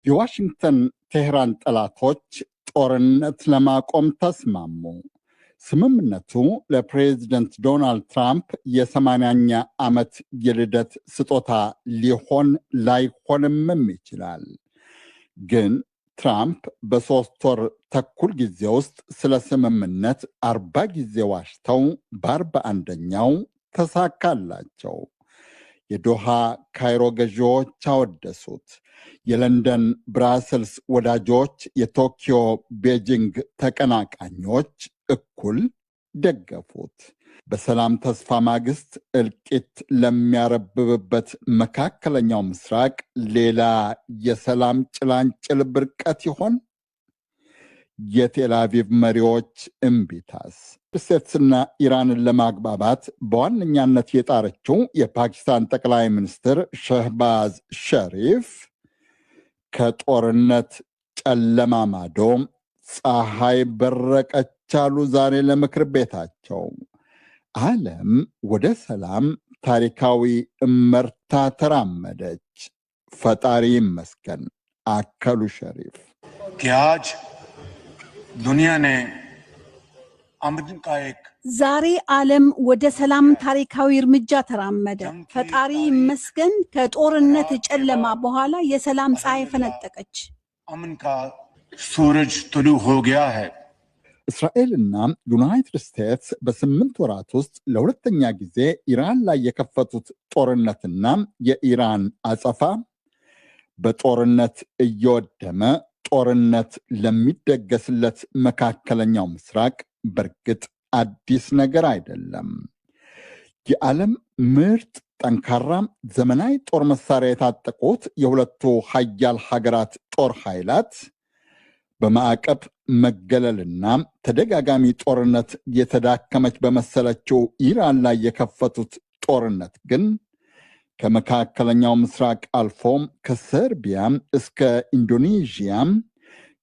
የዋሽንግተን ቴህራን ጠላቶች ጦርነት ለማቆም ተስማሙ። ስምምነቱ ለፕሬዝደንት ዶናልድ ትራምፕ የ80ኛ ዓመት የልደት ስጦታ ሊሆን ላይሆንምም ይችላል። ግን ትራምፕ በ3 ወር ተኩል ጊዜ ውስጥ ስለ ስምምነት 40 ጊዜ ዋሽተው በ41ኛው ተሳካላቸው። የዶሃ ካይሮ ገዢዎች አወደሱት። የለንደን ብራስልስ ወዳጆች፣ የቶኪዮ ቤጂንግ ተቀናቃኞች እኩል ደገፉት። በሰላም ተስፋ ማግስት እልቂት ለሚያረብብበት መካከለኛው ምስራቅ ሌላ የሰላም ጭላንጭል ብርቀት ይሆን? የቴል አቪቭ መሪዎች እምቢታስ? ስቴትስና ኢራንን ለማግባባት በዋነኛነት የጣረችው የፓኪስታን ጠቅላይ ሚኒስትር ሸህባዝ ሸሪፍ ከጦርነት ጨለማ ማዶ ፀሐይ በረቀች አሉ ዛሬ ለምክር ቤታቸው። ዓለም ወደ ሰላም ታሪካዊ እመርታ ተራመደች። ፈጣሪ ይመስገን አከሉ ሸሪፍ። ዛሬ ዓለም ወደ ሰላም ታሪካዊ እርምጃ ተራመደ። ፈጣሪ ይመስገን ከጦርነት ጨለማ በኋላ የሰላም ፀሐይ ፈነጠቀች። እስራኤልና ዩናይትድ ስቴትስ በ8 ወራት ውስጥ ለሁለተኛ ጊዜ ኢራን ላይ የከፈቱት ጦርነትና የኢራን አጸፋ በጦርነት እየወደመ ጦርነት ለሚደገስለት መካከለኛው ምስራቅ በእርግጥ አዲስ ነገር አይደለም። የዓለም ምርጥ ጠንካራ ዘመናዊ ጦር መሳሪያ የታጠቁት የሁለቱ ሀያል ሀገራት ጦር ኃይላት በማዕቀብ መገለልና ተደጋጋሚ ጦርነት የተዳከመች በመሰለችው ኢራን ላይ የከፈቱት ጦርነት ግን ከመካከለኛው ምስራቅ አልፎም ከሰርቢያ እስከ ኢንዶኔዥያ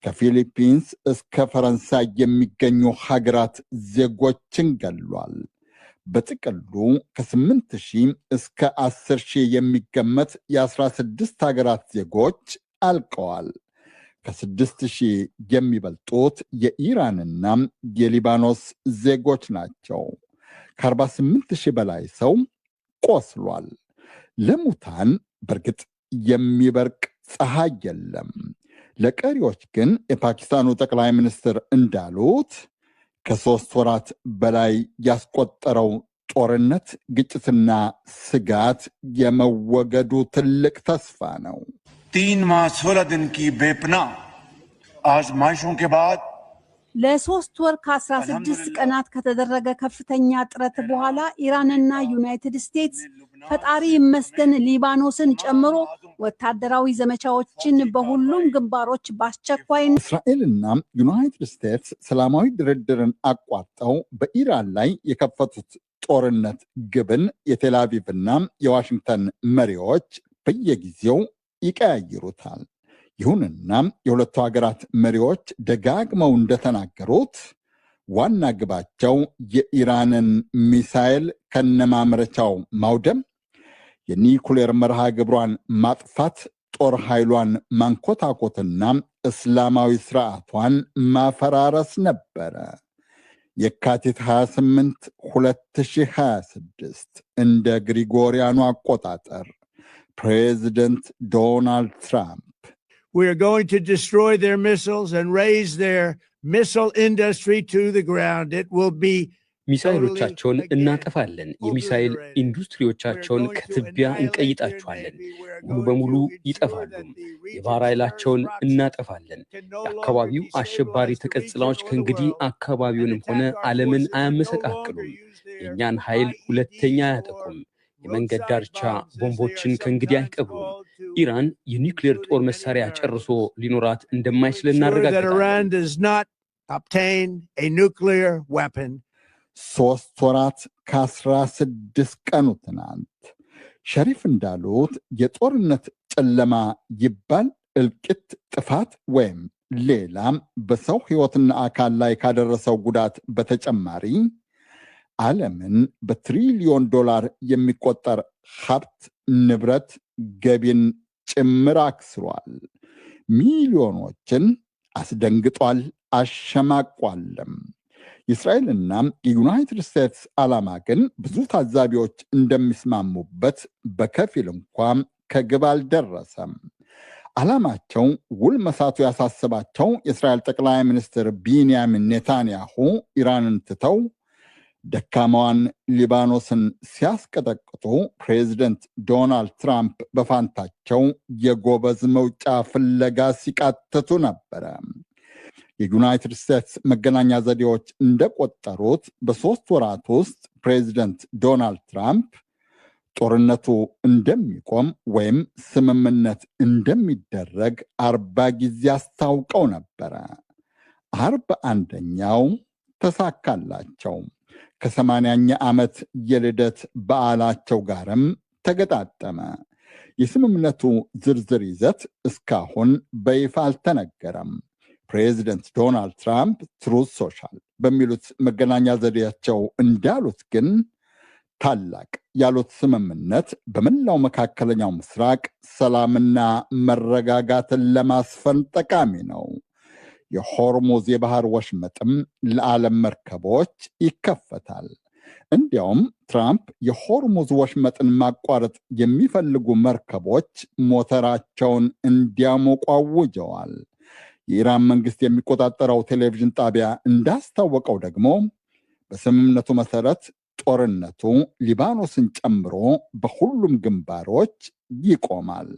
ከፊሊፒንስ እስከ ፈረንሳይ የሚገኙ ሀገራት ዜጎችን ገሏል። በጥቅሉ ከ8,000 እስከ 10,000 የሚገመት የ16 ሀገራት ዜጎች አልቀዋል። ከ6,000 የሚበልጡት የኢራንና የሊባኖስ ዜጎች ናቸው። ከ48,000 በላይ ሰው ቆስሏል። ለሙታን በእርግጥ የሚበርቅ ፀሐይ የለም። ለቀሪዎች ግን የፓኪስታኑ ጠቅላይ ሚኒስትር እንዳሉት ከ3 ወራት በላይ ያስቆጠረው ጦርነት፣ ግጭትና ስጋት የመወገዱ ትልቅ ተስፋ ነው። 3 माह 16 दिन की बेपनाह आजमाइशों के बाद ለ3 ወር ከ16 ቀናት ከተደረገ ከፍተኛ ጥረት በኋላ ኢራንና ዩናይትድ ስቴትስ ፈጣሪ ይመስገን ሊባኖስን ጨምሮ ወታደራዊ ዘመቻዎችን በሁሉም ግንባሮች በአስቸኳይ እስራኤልና ዩናይትድ ስቴትስ ሰላማዊ ድርድርን አቋርጠው በኢራን ላይ የከፈቱት ጦርነት ግብን የቴል አቪቭና የዋሽንግተን መሪዎች በየጊዜው ይቀያይሩታል። ይሁንና የሁለቱ ሀገራት መሪዎች ደጋግመው እንደተናገሩት ዋና ግባቸው የኢራንን ሚሳኤል ከነማምረቻው ማውደም፣ የኒኩሌር መርሃ ግብሯን ማጥፋት፣ ጦር ኃይሏን ማንኮታኮትና እስላማዊ ስርዓቷን ማፈራረስ ነበረ። የካቲት 28 2026 እንደ ግሪጎሪያኑ አቆጣጠር ፕሬዚደንት ዶናልድ ትራምፕ We are going to destroy their missiles and raise their missile industry to the ground. It will be ሚሳኤሎቻቸውን እናጠፋለን፣ የሚሳኤል ኢንዱስትሪዎቻቸውን ከትቢያ እንቀይጣቸዋለን፣ ሙሉ በሙሉ ይጠፋሉ። የባህር ኃይላቸውን እናጠፋለን። የአካባቢው አሸባሪ ተቀጽላዎች ከእንግዲህ አካባቢውንም ሆነ ዓለምን አያመሰቃቅሉም። የእኛን ኃይል ሁለተኛ አያጠቁም። የመንገድ ዳርቻ ቦምቦችን ከእንግዲህ አይቀብሩም። ኢራን የኒውክሌር ጦር መሳሪያ ጨርሶ ሊኖራት እንደማይችል እናረጋግጣለን። 3 ወራት ከ16 ቀኑ ትናንት ሸሪፍ እንዳሉት የጦርነት ጨለማ ይባል እልቂት፣ ጥፋት ወይም ሌላም በሰው ሕይወትና አካል ላይ ካደረሰው ጉዳት በተጨማሪ ዓለምን በትሪሊዮን ዶላር የሚቆጠር ሀብት፣ ንብረት፣ ገቢን ጭምር አክስሯል። ሚሊዮኖችን አስደንግጧል፣ አሸማቋልም። የእስራኤልና የዩናይትድ ስቴትስ ዓላማ ግን ብዙ ታዛቢዎች እንደሚስማሙበት በከፊል እንኳ ከግብ አልደረሰም። ዓላማቸው ውል መሳቱ ያሳሰባቸው የእስራኤል ጠቅላይ ሚኒስትር ቢንያሚን ኔታንያሁ ኢራንን ትተው ደካማዋን ሊባኖስን ሲያስቀጠቅጡ ፕሬዚደንት ዶናልድ ትራምፕ በፋንታቸው የጎበዝ መውጫ ፍለጋ ሲቃተቱ ነበረ። የዩናይትድ ስቴትስ መገናኛ ዘዴዎች እንደቆጠሩት በ3 ወራት ውስጥ ፕሬዚደንት ዶናልድ ትራምፕ ጦርነቱ እንደሚቆም ወይም ስምምነት እንደሚደረግ 40 ጊዜ አስታውቀው ነበረ። 41ኛው ተሳካላቸው። ከ80ኛ ዓመት የልደት በዓላቸው ጋርም ተገጣጠመ። የስምምነቱ ዝርዝር ይዘት እስካሁን በይፋ አልተነገረም። ፕሬዚደንት ዶናልድ ትራምፕ ትሩዝ ሶሻል በሚሉት መገናኛ ዘዴያቸው እንዳሉት ግን ታላቅ ያሉት ስምምነት በመላው መካከለኛው ምስራቅ ሰላምና መረጋጋትን ለማስፈን ጠቃሚ ነው። የሆርሙዝ የባህር ወሽመጥም ለዓለም መርከቦች ይከፈታል። እንዲያውም ትራምፕ የሆርሙዝ ወሽመጥን ማቋረጥ የሚፈልጉ መርከቦች ሞተራቸውን እንዲያሞቁ አውጀዋል። የኢራን መንግስት የሚቆጣጠረው ቴሌቪዥን ጣቢያ እንዳስታወቀው ደግሞ በስምምነቱ መሰረት ጦርነቱ ሊባኖስን ጨምሮ በሁሉም ግንባሮች ይቆማል።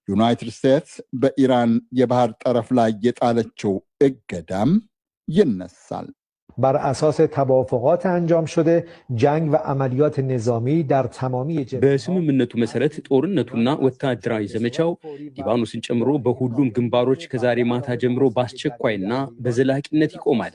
ዩናይትድ ስቴትስ በኢራን የባህር ጠረፍ ላይ የጣለችው እገዳም ይነሳል። بر اساس توافقات انجام شده جنگ و عملیات نظامی در تمامی በስምምነቱ መሰረት ጦርነቱና ወታደራዊ ዘመቻው ሊባኖስን ጨምሮ በሁሉም ግንባሮች ከዛሬ ማታ ጀምሮ በአስቸኳይና በዘላቂነት ይቆማል።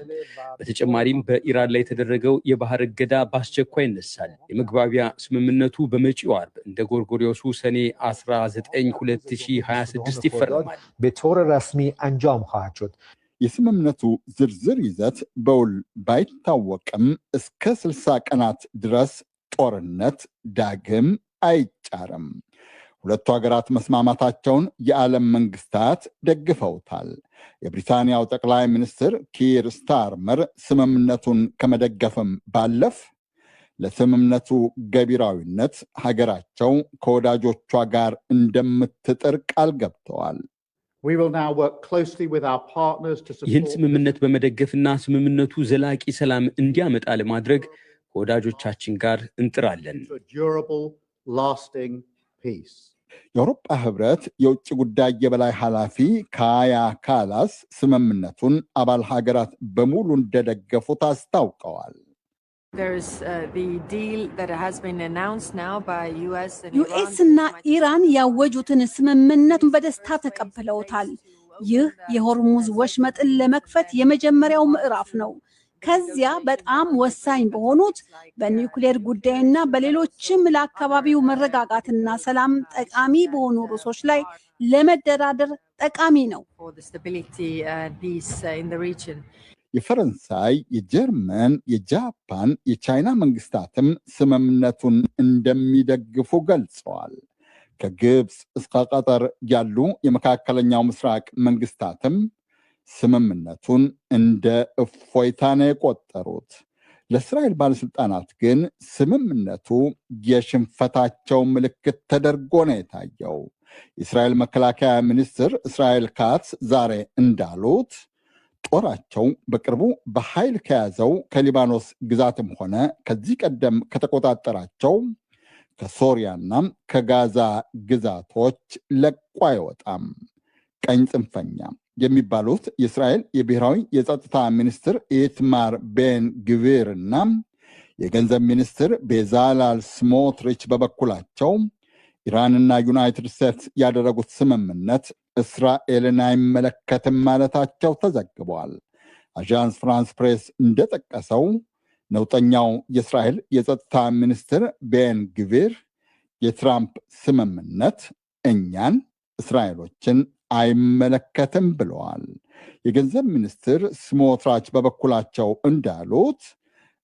በተጨማሪም በኢራን ላይ የተደረገው የባህር እገዳ በአስቸኳይ ይነሳል። የመግባቢያ ስምምነቱ በመጪው ዓርብ እንደ ጎርጎሪዮሱ ሰኔ 19 2026 ይፈረማል። በጦር ረስሚ አንጃም خواهد شد። የስምምነቱ ዝርዝር ይዘት በውል ባይታወቅም እስከ 60 ቀናት ድረስ ጦርነት ዳግም አይጫርም። ሁለቱ ሀገራት መስማማታቸውን የዓለም መንግስታት ደግፈውታል። የብሪታንያው ጠቅላይ ሚኒስትር ኪር ስታርመር ስምምነቱን ከመደገፍም ባለፍ ለስምምነቱ ገቢራዊነት ሀገራቸው ከወዳጆቿ ጋር እንደምትጥር ቃል ገብተዋል። ይህን ስምምነት በመደገፍና ስምምነቱ ዘላቂ ሰላም እንዲያመጣ ለማድረግ ከወዳጆቻችን ጋር እንጥራለን። የአውሮፓ ህብረት የውጭ ጉዳይ የበላይ ኃላፊ ካያ ካላስ ስምምነቱን አባል ሀገራት በሙሉ እንደደገፉት አስታውቀዋል። ዩኤስ እና ኢራን ያወጁትን ስምምነቱን በደስታ ተቀብለውታል። ይህ የሆርሙዝ ወሽመጥን ለመክፈት የመጀመሪያው ምዕራፍ ነው። ከዚያ በጣም ወሳኝ በሆኑት በኒውክሌር ጉዳይና በሌሎችም ለአካባቢው መረጋጋትና ሰላም ጠቃሚ በሆኑ ርዕሶች ላይ ለመደራደር ጠቃሚ ነው። የፈረንሳይ፣ የጀርመን፣ የጃፓን፣ የቻይና መንግስታትም ስምምነቱን እንደሚደግፉ ገልጸዋል። ከግብፅ እስከ ቀጠር ያሉ የመካከለኛው ምስራቅ መንግስታትም ስምምነቱን እንደ እፎይታ ነው የቆጠሩት። ለእስራኤል ባለስልጣናት ግን ስምምነቱ የሽንፈታቸው ምልክት ተደርጎ ነው የታየው። የእስራኤል መከላከያ ሚኒስትር እስራኤል ካትስ ዛሬ እንዳሉት ጦራቸው በቅርቡ በኃይል ከያዘው ከሊባኖስ ግዛትም ሆነ ከዚህ ቀደም ከተቆጣጠራቸው ከሶሪያና ከጋዛ ግዛቶች ለቆ አይወጣም። ቀኝ ጽንፈኛ የሚባሉት የእስራኤል የብሔራዊ የጸጥታ ሚኒስትር ኢትማር ቤን ግቪር እና የገንዘብ ሚኒስትር ቤዛላል ስሞትሪች በበኩላቸው ኢራንና ዩናይትድ ስቴትስ ያደረጉት ስምምነት እስራኤልን አይመለከትም ማለታቸው ተዘግቧል። አዣንስ ፍራንስ ፕሬስ እንደጠቀሰው ነውጠኛው የእስራኤል የጸጥታ ሚኒስትር ቤን ግቪር የትራምፕ ስምምነት እኛን እስራኤሎችን አይመለከትም ብለዋል። የገንዘብ ሚኒስትር ስሞትራች በበኩላቸው እንዳሉት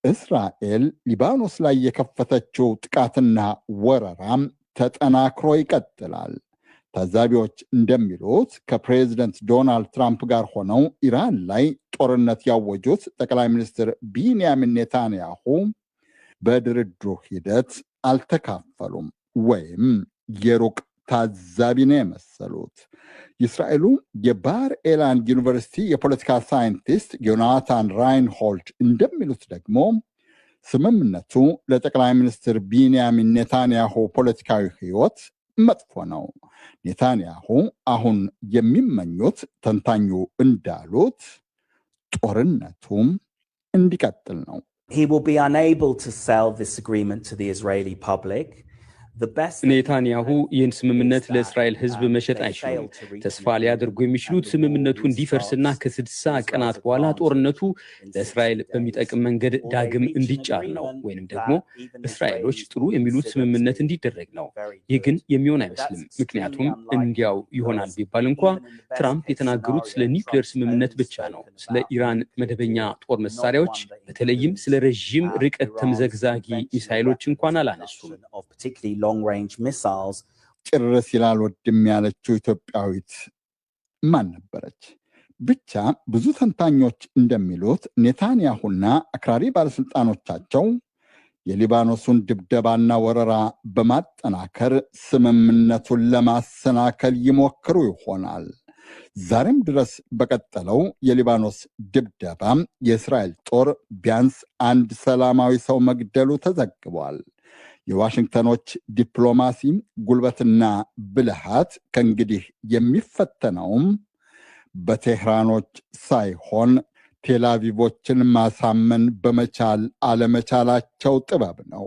እስራኤል ሊባኖስ ላይ የከፈተችው ጥቃትና ወረራም ተጠናክሮ ይቀጥላል። ታዛቢዎች እንደሚሉት ከፕሬዚደንት ዶናልድ ትራምፕ ጋር ሆነው ኢራን ላይ ጦርነት ያወጁት ጠቅላይ ሚኒስትር ቢንያሚን ኔታንያሁ በድርድሩ ሂደት አልተካፈሉም ወይም የሩቅ ታዛቢ ነው የመሰሉት። የእስራኤሉ የባር ኤላን ዩኒቨርሲቲ የፖለቲካ ሳይንቲስት ዮናታን ራይንሆልድ እንደሚሉት ደግሞ ስምምነቱ ለጠቅላይ ሚኒስትር ቢንያሚን ኔታንያሁ ፖለቲካዊ ህይወት መጥፎ ነው። ኔታንያሁ አሁን የሚመኙት ተንታኙ እንዳሉት ጦርነቱም እንዲቀጥል ነው። He will be unable to sell this agreement to the Israeli public. ኔታንያሁ ይህን ስምምነት ለእስራኤል ህዝብ መሸጥ አይችሉም። ተስፋ ሊያደርጉ የሚችሉት ስምምነቱ እንዲፈርስና ከ60 ቀናት በኋላ ጦርነቱ ለእስራኤል በሚጠቅም መንገድ ዳግም እንዲጫር ነው፣ ወይንም ደግሞ እስራኤሎች ጥሩ የሚሉት ስምምነት እንዲደረግ ነው። ይህ ግን የሚሆን አይመስልም። ምክንያቱም እንዲያው ይሆናል ቢባል እንኳ ትራምፕ የተናገሩት ስለ ኒውክሌር ስምምነት ብቻ ነው። ስለ ኢራን መደበኛ ጦር መሳሪያዎች በተለይም ስለ ረዥም ርቀት ተምዘግዛጊ ሚሳይሎች እንኳን አላነሱም። ጭር ሲል አልወድም ያለችው ኢትዮጵያዊት ማን ነበረች? ብቻ ብዙ ተንታኞች እንደሚሉት ኔታንያሁና አክራሪ ባለስልጣኖቻቸው የሊባኖሱን ድብደባና ወረራ በማጠናከር ስምምነቱን ለማሰናከል ይሞክሩ ይሆናል። ዛሬም ድረስ በቀጠለው የሊባኖስ ድብደባ የእስራኤል ጦር ቢያንስ አንድ ሰላማዊ ሰው መግደሉ ተዘግቧል። የዋሽንግተኖች ዲፕሎማሲ ጉልበትና ብልሃት ከእንግዲህ የሚፈተነውም በቴህራኖች ሳይሆን ቴላቪቮችን ማሳመን በመቻል አለመቻላቸው ጥበብ ነው።